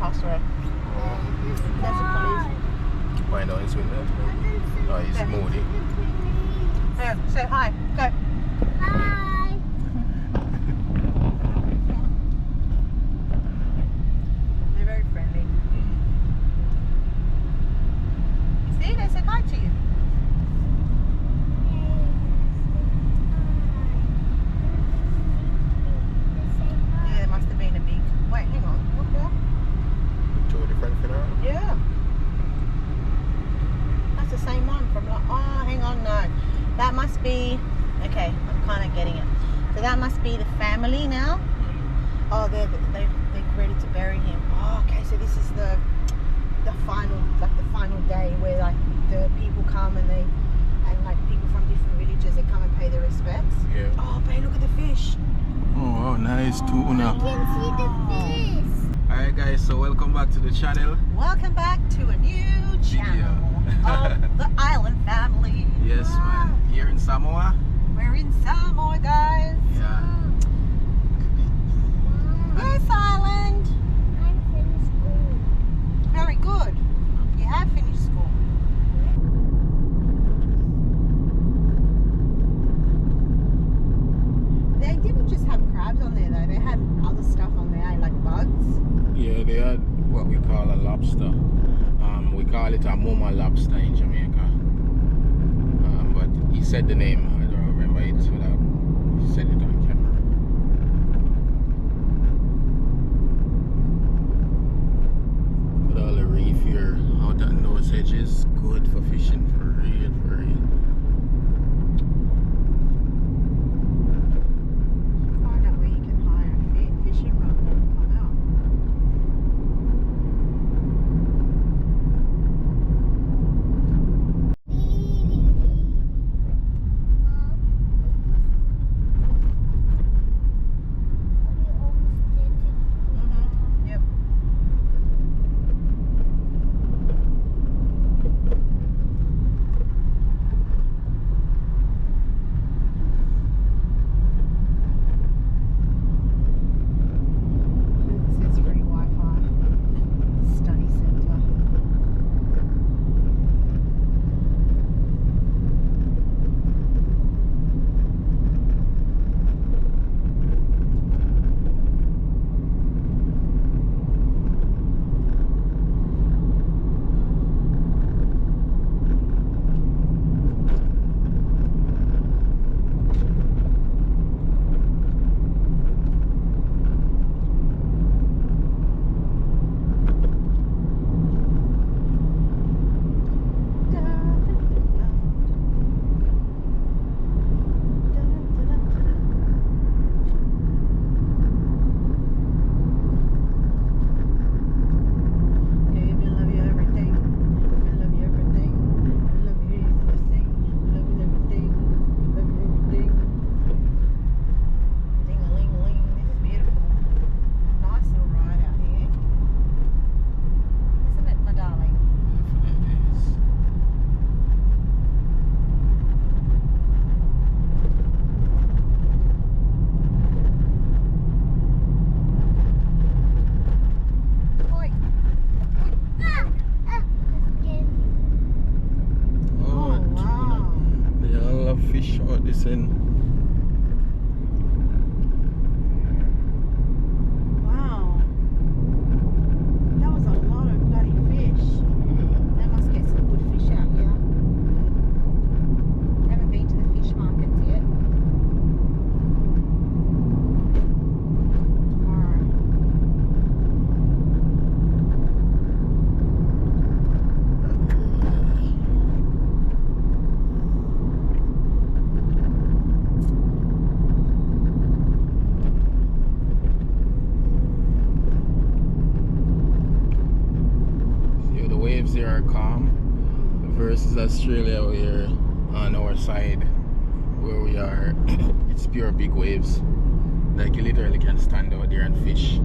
crossroad. There's a police. Why not his window? Oh, he's Yeah. moody. Yeah, say hi. Go. Hi. They're very friendly. You see, they said hi to you. Yeah, there must have been a big. Wait, hang on. What there? Two different funerals. Yeah. That's the same one from like. Oh, hang on, no. That must be. Okay, I'm kind of getting it. So that must be the family now. Oh, they're ready to bury him. Oh, okay. So this is the final, like the final day where like the people come and like people from different villages, they come and pay their respects. Yeah. Oh, babe, look at the fish. Oh, nice tuna. I can see the fish. Alright guys, so welcome back to the channel. Welcome back to a new channel of the Island Family. Yes man, here in Samoa. We're in Samoa, guys. Yeah. Yes, Island. I finished school. Very good. You have finished school. They didn't just have crabs on there though. They had other stuff on there, like bugs. Yeah, they had what we call a lobster. We call it a mama lobster in Jamaica. But he said the name. I don't remember it without he said it on camera. But all the reef here out on those edges, good for fishing, for real, for real. Find out where you can hire a fishing rod and come out. Yep. It says free Wi-Fi. Study center. Fish out this end. Wow. That was a lot of bloody fish. They must get some good fish out here. Haven't been to the fish markets yet. Tomorrow. Waves here are calm versus Australia where on our side where we are it's pure big waves, like you literally can stand out there and fish.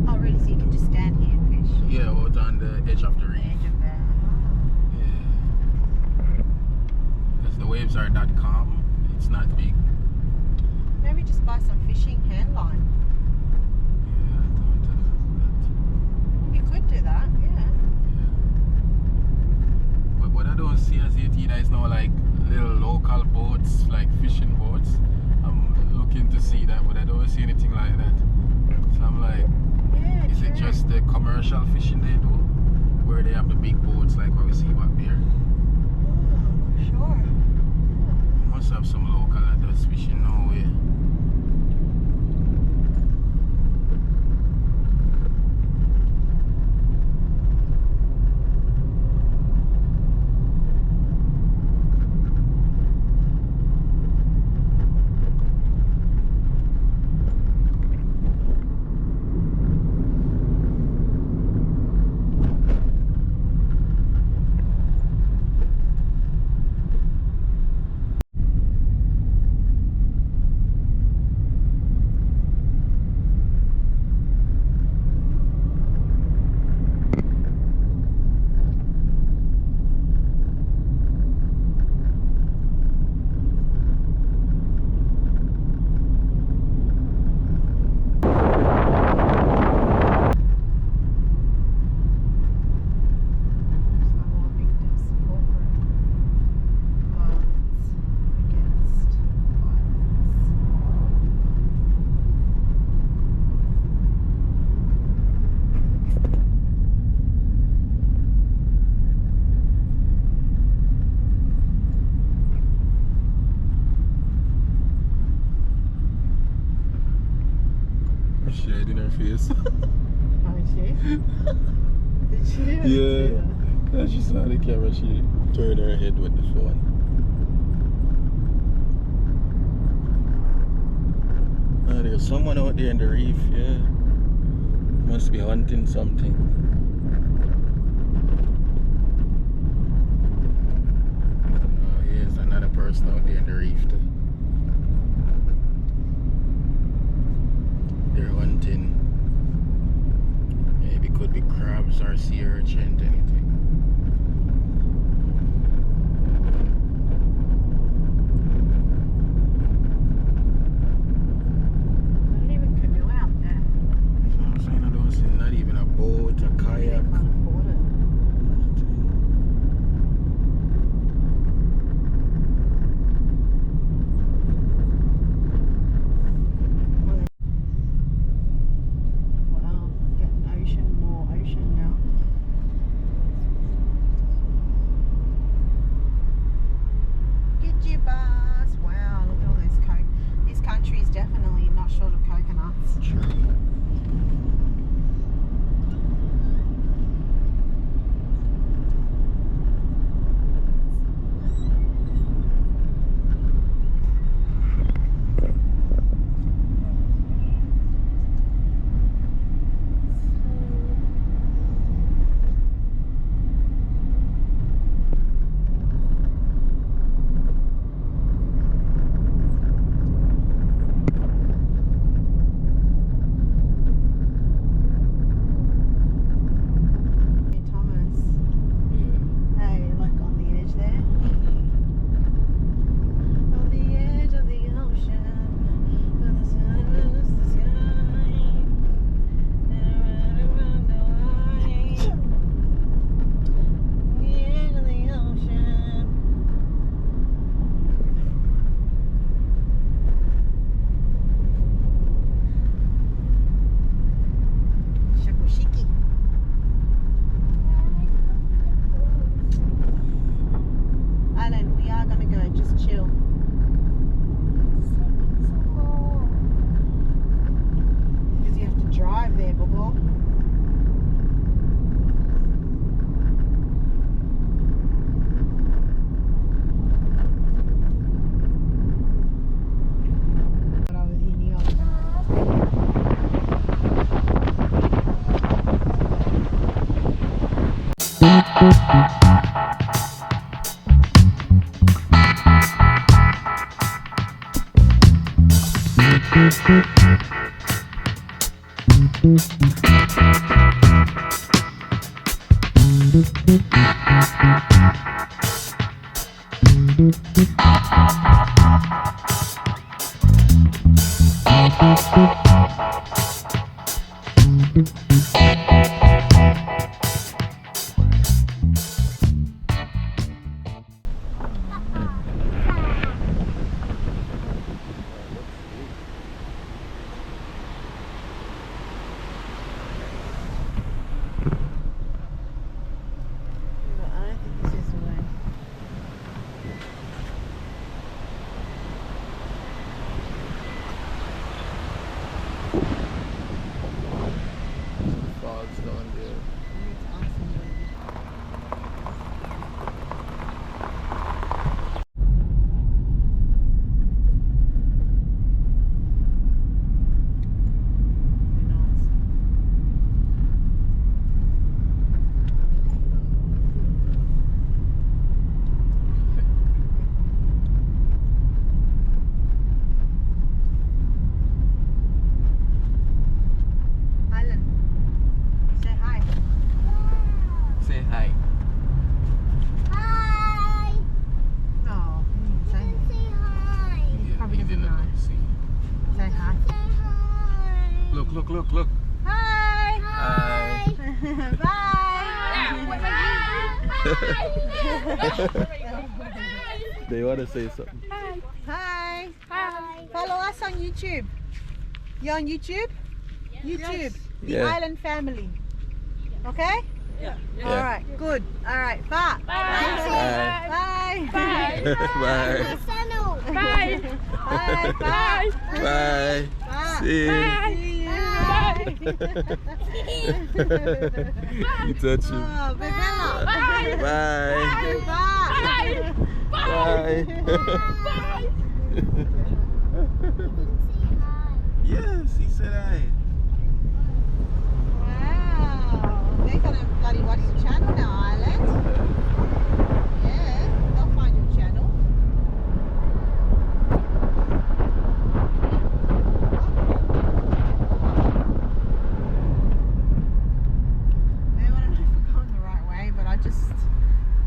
Oh really, so you can just stand here and fish? Yeah, out on the edge of the reef. The edge of the... Yeah. Because the waves are that calm, it's not big. line. Yeah, I thought of that. You could do that, yeah. But what I don't see as yet either is no like little local boats, like fishing boats. I'm looking to see that, but I don't see anything like that. So I'm like, Yeah, is it just the commercial fishing they do? Where they have the big boats like what we see back there? Oh, sure. Must have some local that does fishing, no way. Samoa victims support group. Violence against Shade in her face. Oh, is she? Did she? Yeah. As she saw the camera, she turned her head with the phone. There's someone out there in the reef, yeah. Must be hunting something. Oh, yes, another person out there in the reef too. They're hunting. Maybe could be crabs or sea urchin, anything. Not even canoe out there. So I'm saying I don't see not even a boat, a They kayak. can't afford it. Wow, getting more ocean now. Get your bars. Wow, look at all this coke. This country is definitely not short of coconuts. True. Hey, Thomas. Yeah. Hey, like on the edge there. On the edge of the ocean, where the sun is the sky, around the line. The edge of the ocean. Shakushiki. Island, we are gonna go. Just chill. Because you have to drive there, Bobo. But I was in New York. I don't think this is the way. Falls down there. I need to ask somebody. Who knows? Alan, say hi. Say hi. Hi. No, say Say hi. Yeah, Probably he doesn't didn't know. see. Say hi. Say hi. Look, look, look, look. Hi. Hi. Bye. They want to say something. Hi. Hi. Follow us on YouTube. You're on YouTube? YouTube. The Yeah. Island Family. Okay? Yeah. Alright, good. Alright, bye. Bye. Bye. Bye. Sano. Bye. Bye. Bye. Bye. Bye. See you. See you. Bye. You touch him. Oh, Bella. Bye. Bye. Bye. Say hi. Yes, he said hi. Wow. They're gonna bloody watch the channel now, Island. Yeah, they'll find your channel. Maybe I don't know if we're going the right way, but I just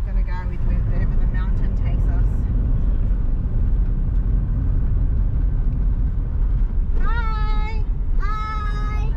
gonna go with wherever the mountain takes us. Hi. Hi.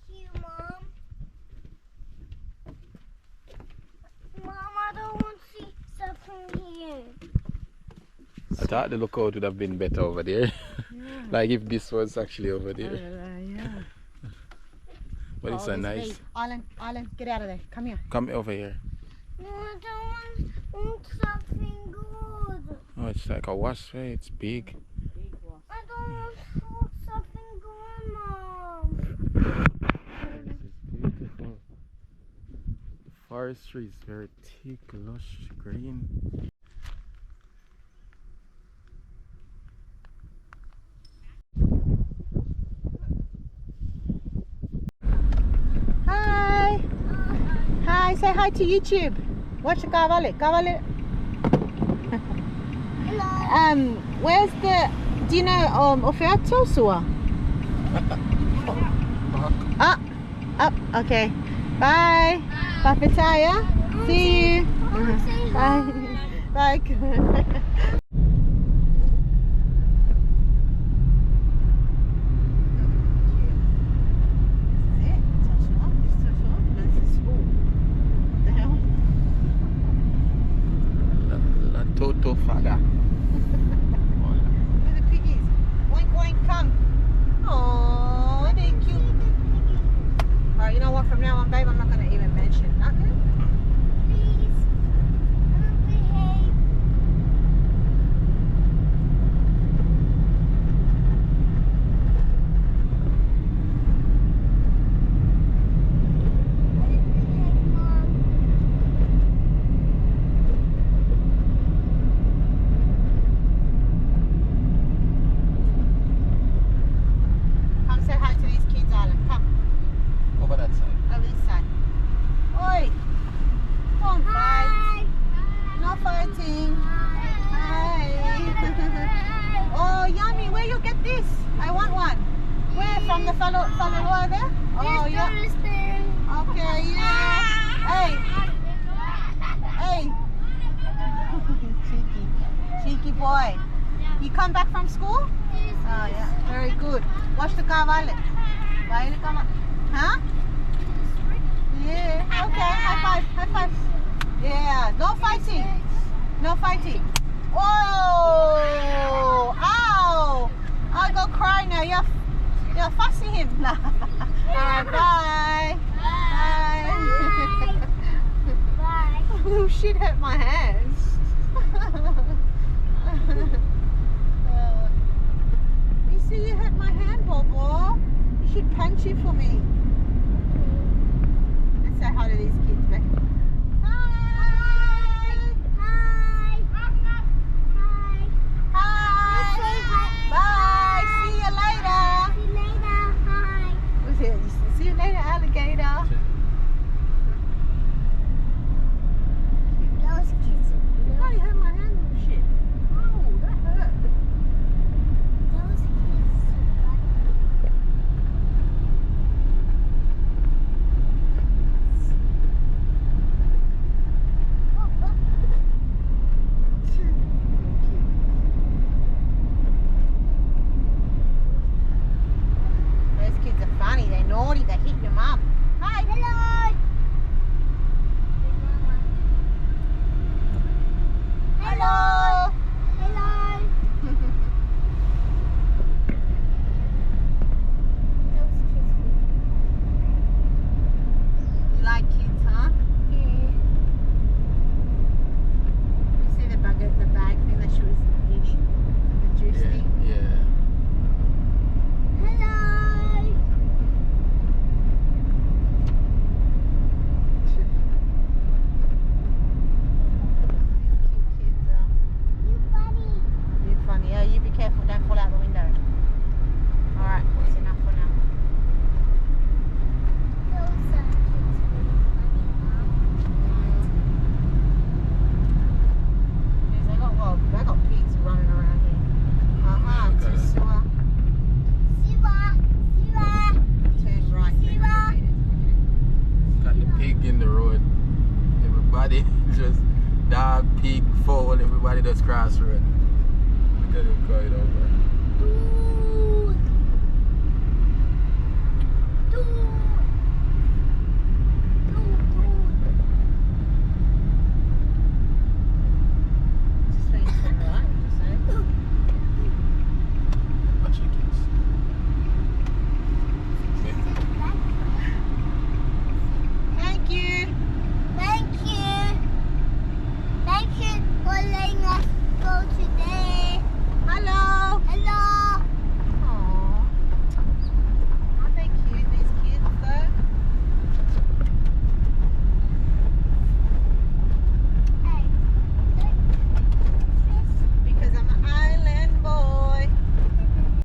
You, Mom. Mom, I don't want to see stuff from here. I thought the lookout would have been better over there. Like if this was actually over there. Yeah. But it's a nice. Island, get out of there. Come here. Come over here. No, I don't want something good. Oh, it's like a wash way. It's big. I don't want something good, Mom. This is beautiful. The forestry is very thick, lush, green. Hi. Hi. Say hi to YouTube. Watch the Kavale. Kavale. Hello. Where's the? Do you know Ofeato Sua? Up. Okay. Bye. Papataya. See you. Say hi. Bye. Bye. La Toto Faga. Where are the piggies? Oink oink, come. Aww. I want one. Where? From the fellow there? Oh, yeah. Okay, yeah. Hey. Hey. Cheeky boy. You come back from school? Oh, yeah. Very good. Watch the car, Violet. Violet, come on. Huh? Yeah. Okay. High five. High five. Yeah. No fighting. No fighting. Whoa! Ow! I'll go cry now. You're fussing him. Alright, bye. Bye. Bye. Oh, shit hurt my hands. You see, you hurt my hand, Bobo. You should punch it for me. Let's say hi to these kids, babe. Hi. Hi. Hi. Bye. See you later. See you later. Hi. What's it? See you later, alligator. Those kids are Oh, you hurt my hand, little shit. Oh, that hurt. Those kids are Those kids are funny. They're naughty. They hit your mum. Hi. Hello. Hello. Hello. Those kids. You like kids, huh? Yeah. You see the bag thing that she was eating? The juice Yeah, thing? yeah. Hello. Kids are. You funny. You're funny. Oh, you be careful. Don't fall out the window. Alright, that's enough for now. Those kids are funny, Mom. Yes, they got pigs running around here. Uh-huh, Yeah, to okay. sewer. Siva. Turn right. Got the pig in the road. Everybody just dog, pig, fowl, everybody just cross road. Look at them going over. Siva.